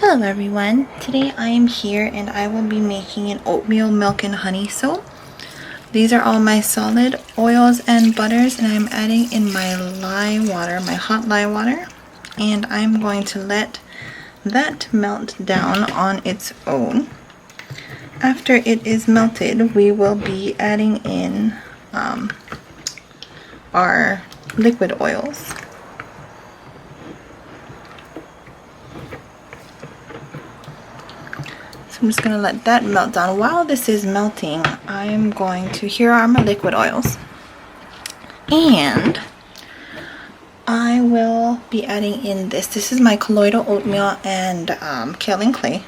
Hello everyone, today I am here and I will be making an oatmeal milk and honey soap. These are all my solid oils and butters, and I'm adding in my lye water, my hot lye water, and I'm going to let that melt down on its own. After it is melted, we will be adding in our liquid oils. I'm just going to let that melt down. While this is melting, I'm going to, here are my liquid oils. And I will be adding in this. This is my colloidal oatmeal and kaolin clay.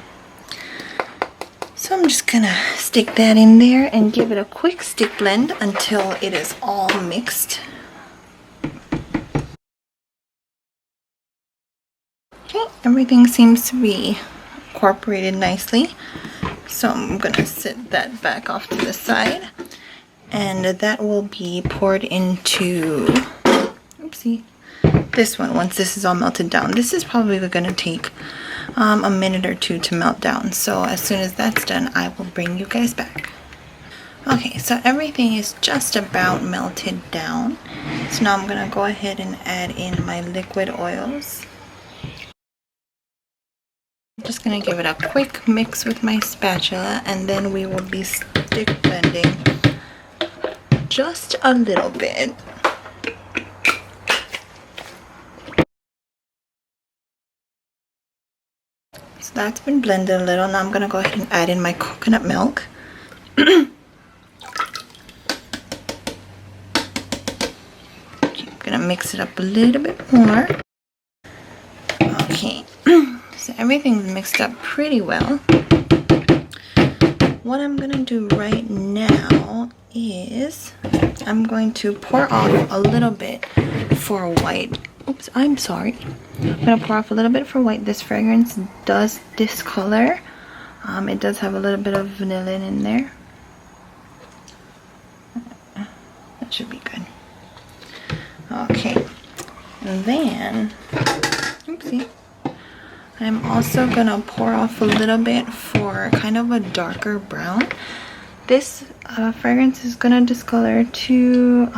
So I'm just going to stick that in there and give it a quick stick blend until it is all mixed. Okay, everything seems to be incorporated nicely, so I'm gonna set that back off to the side, and that will be poured into this one once this is all melted down. This is probably gonna take a minute or two to melt down, so as soon as that's done I will bring you guys back. Okay, so everything is just about melted down, so now I'm gonna go ahead and add in my liquid oils. Just gonna give it a quick mix with my spatula, and then we will be stick blending just a little bit. So that's been blended a little. Now I'm gonna go ahead and add in my coconut milk. Okay, I'm gonna mix it up a little bit more. Okay. So everything's mixed up pretty well. What I'm gonna do right now is I'm going to pour off a little bit for white. Oops, I'm sorry. I'm gonna pour off a little bit for white. This fragrance does discolor. It does have a little bit of vanillin in there. That should be good. Okay, and then, oopsie. I'm also gonna pour off a little bit for kind of a darker brown. This fragrance is gonna discolor to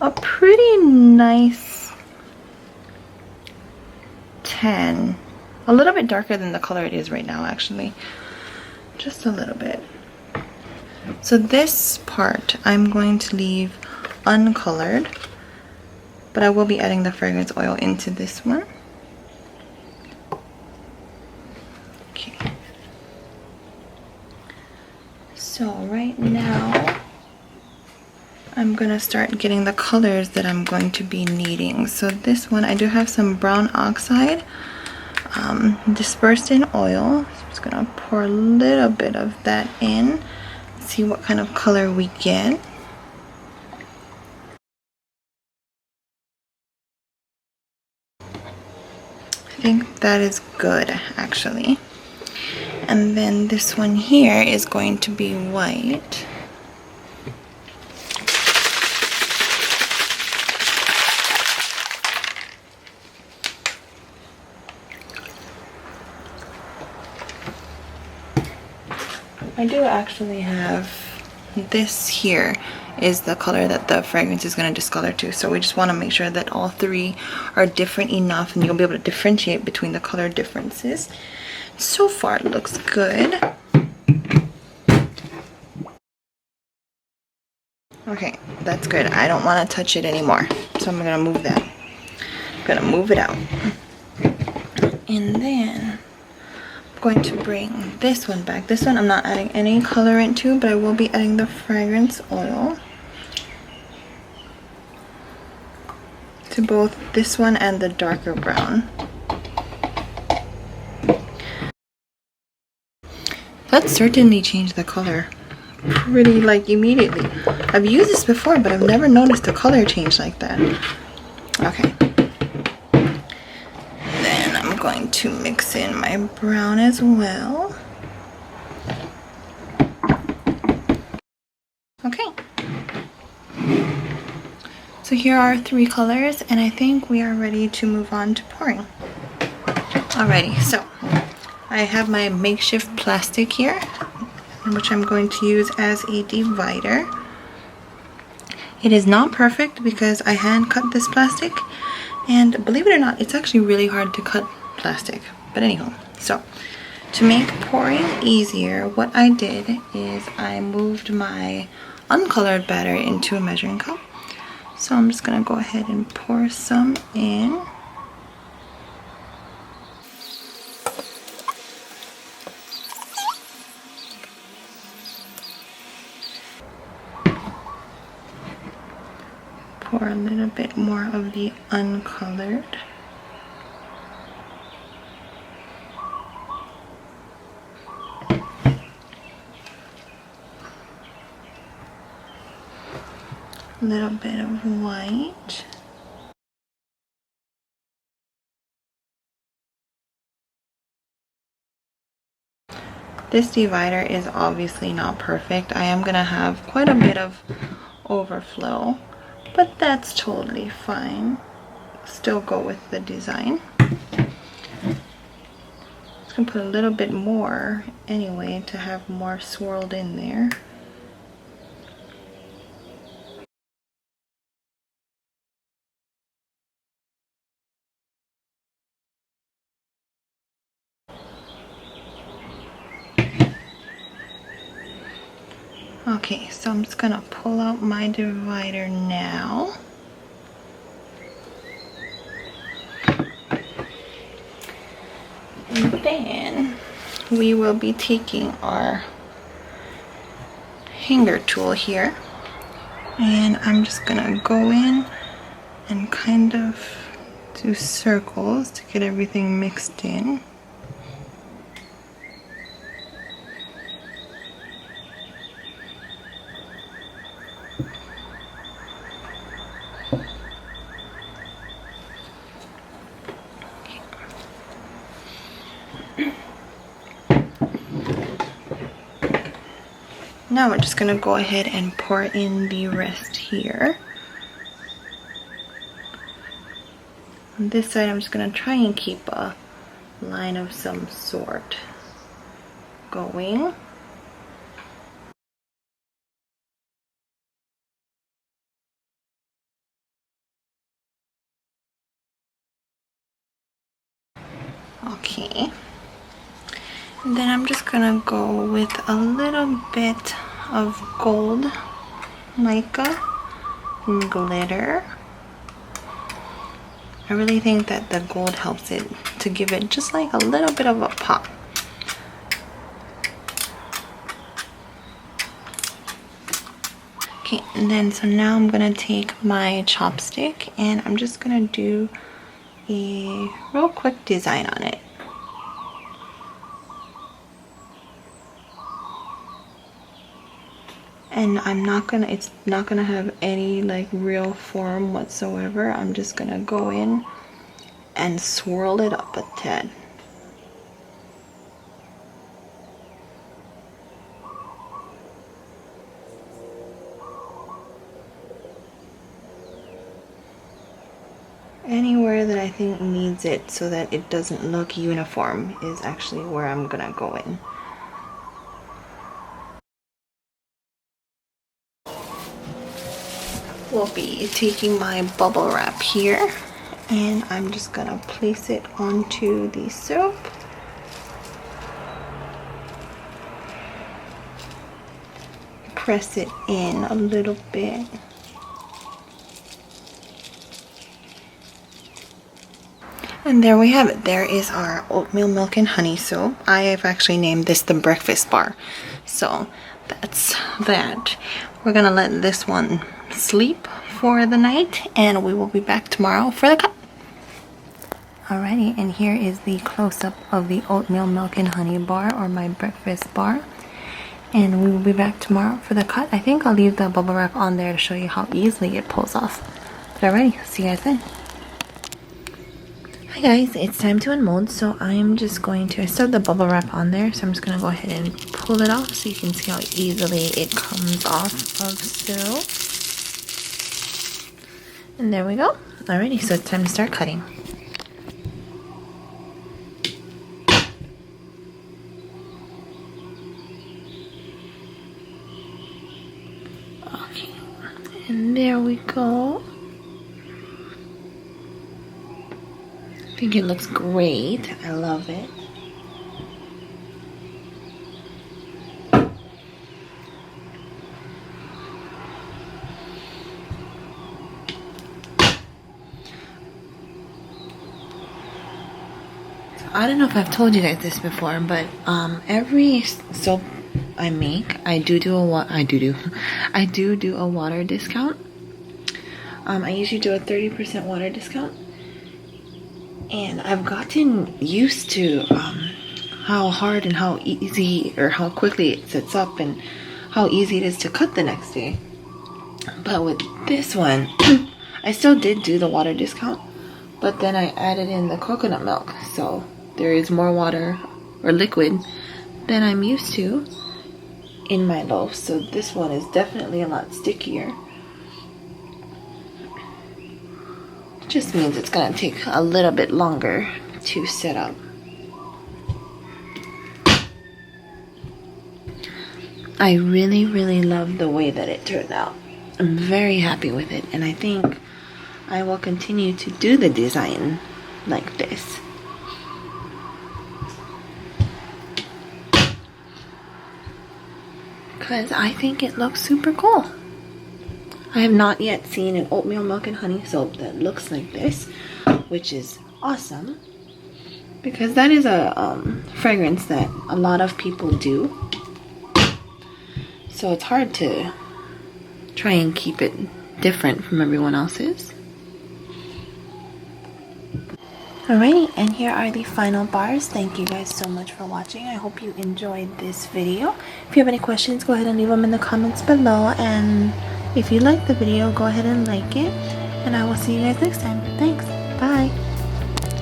a pretty nice tan. A little bit darker than the color it is right now, actually. Just a little bit. So this part I'm going to leave uncolored, but I will be adding the fragrance oil into this one. So right now, I'm gonna start getting the colors that I'm going to be needing. So this one, I do have some brown oxide dispersed in oil. So I'm just gonna pour a little bit of that in, see what kind of color we get. I think that is good, actually. And then this one here is going to be white. I do actually have this here is the color that the fragrance is going to discolor to, so we just want to make sure that all three are different enough and you'll be able to differentiate between the color differences. So far it looks good. Okay, that's good. I don't want to touch it anymore, so I'm gonna move that. I'm gonna move it out, and then I'm going to bring this one back. This one I'm not adding any colorant to, but I will be adding the fragrance oil to both this one and the darker brown. That certainly changed the color pretty immediately. I've used this before, but I've never noticed the color change like that. Okay. Then I'm going to mix in my brown as well. Okay. So here are 3 colors, and I think we are ready to move on to pouring. Alrighty, so I have my makeshift plastic here, which I'm going to use as a divider. It is not perfect because I hand cut this plastic, and believe it or not, it's actually really hard to cut plastic. But anyhow, so to make pouring easier, what I did is I moved my uncolored batter into a measuring cup. So I'm just gonna go ahead and pour some in. Pour a little bit more of the uncolored. A little bit of white. This divider is obviously not perfect. I am gonna have quite a bit of overflow, but that's totally fine. Still go with the design. Just gonna put a little bit more anyway to have more swirled in there. Okay, so I'm just gonna pull out my divider now. And then we will be taking our hanger tool here, and I'm just gonna go in and kind of do circles to get everything mixed in. Now we're just gonna go ahead and pour in the rest here. On this side, I'm just gonna try and keep a line of some sort going. Okay. And then I'm just gonna go with a little bit of gold mica and glitter. I really think that the gold helps it to give it just like a little bit of a pop. Okay, and then so now I'm gonna take my chopstick and I'm just gonna do a real quick design on it. And it's not gonna have any like real form whatsoever. I'm just gonna go in and swirl it up a tad. Anywhere that I think needs it so that it doesn't look uniform is actually where I'm gonna go in. We'll be taking my bubble wrap here and I'm just gonna place it onto the soap. Press it in a little bit. And there we have it. There is our oatmeal milk and honey soap. I have actually named this the breakfast bar. So that's that. We're gonna let this one sleep for the night and we will be back tomorrow for the cut. Alrighty, and here is the close-up of the oatmeal milk and honey bar, or my breakfast bar. And we will be back tomorrow for the cut. I think I'll leave the bubble wrap on there to show you how easily it pulls off. But alrighty, see you guys then. Hi guys, it's time to unmold, so I'm just going to, I still have the bubble wrap on there, so I'm just going to go ahead and pull it off so you can see how easily it comes off of soap. And there we go. Alrighty, so it's time to start cutting. And there we go. I think it looks great. I love it. I don't know if I've told you guys this before, but every soap I make, I do a water discount. I usually do a 30% water discount, and I've gotten used to how hard and how easy or how quickly it sets up and how easy it is to cut the next day. But with this one, I still did do the water discount, but then I added in the coconut milk, so there is more water or liquid than I'm used to in my loaf, so this one is definitely a lot stickier. It just means it's gonna take a little bit longer to set up. I really love the way that it turned out. I'm very happy with it, and I think I will continue to do the design like this. Because I think it looks super cool. I have not yet seen an oatmeal milk and honey soap that looks like this, which is awesome, because that is a fragrance that a lot of people do. So it's hard to try and keep it different from everyone else's. Alrighty, and here are the final bars. Thank you guys so much for watching. I hope you enjoyed this video. If you have any questions, go ahead and leave them in the comments below. And if you liked the video, go ahead and like it. And I will see you guys next time. Thanks. Bye.